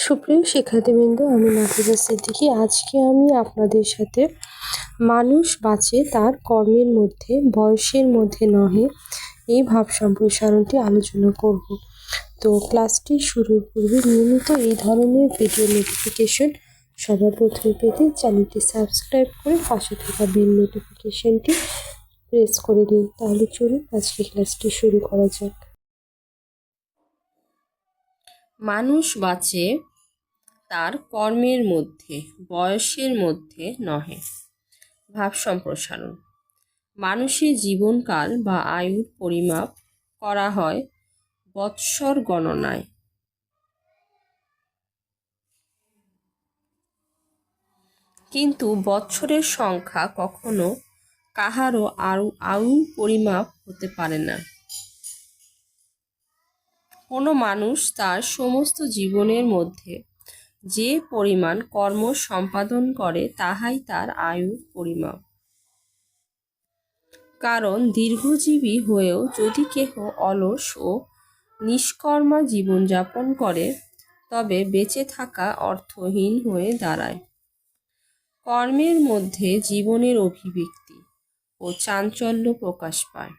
সুপ্রিয় শিক্ষার্থীবৃন্দ, আমি নাফিজা সিদ্দিকী। আজকে আমি আপনাদের সাথে মানুষ বাঁচে তার কর্মের মধ্যে, বয়সের মধ্যে নহে, এই ভাব সম্প্রসারণটি আলোচনা করব। তো ক্লাসটি শুরুর পূর্বে নিয়মিত এই ধরনের ভিডিও নোটিফিকেশন সবার প্রথমে পেতে চ্যানেলটি সাবস্ক্রাইব করে পাশে থাকা বেল নোটিফিকেশনটি প্রেস করে দিন। তাহলে চলুন আজকে ক্লাসটি শুরু করা যাক। মানুষ বাঁচে তার কর্মের মধ্যে, বয়সের মধ্যে নহে। ভাব সম্প্রসারণ। মানুষের জীবনকাল বা আয়ুর পরিমাপ করা হয় বৎসর গণনায়। কিন্তু বৎসরের সংখ্যা কখনো কাহারও আয়ু পরিমাপ হতে পারে না। কোনো মানুষ তার সমস্ত জীবনের মধ্যে যে পরিমাণ কর্ম সম্পাদন করে তাহাই তার আয়ুর পরিমাপ। কারণ দীর্ঘজীবী হয়েও যদি কেহ অলস ও নিষ্কর্মা জীবনযাপন করে তবে বেঁচে থাকা অর্থহীন হয়ে দাঁড়ায়। কর্মের মধ্যে জীবনের অভিব্যক্তি ও চাঞ্চল্য প্রকাশ পায়।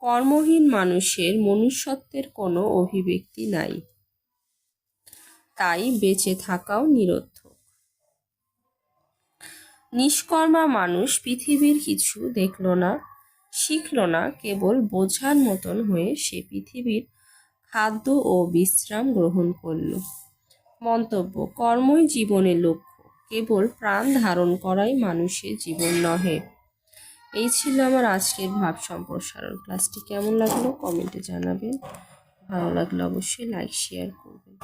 কর্মহীন মানুষের মনুষ্যত্বের কোনো অভিব্যক্তি নাই, তাই বেঁচে থাকাও নিরর্থক। নিষ্কর্মা মানুষ পৃথিবীর কিছু দেখল না, শিখল না, কেবল বোঝার মতন হয়ে সে পৃথিবীর খাদ্য ও বিশ্রাম গ্রহণ করল। মন্তব্য: কর্মই জীবনের লক্ষ্য, কেবল প্রাণ ধারণ করাই মানুষের জীবন নহে। এই ছিল আমার আজকের ভাব সম্প্রসারণ। ক্লাসটি কেমন লাগলো কমেন্টে জানাবেন। ভালো লাগলে অবশ্যই লাইক শেয়ার করবেন।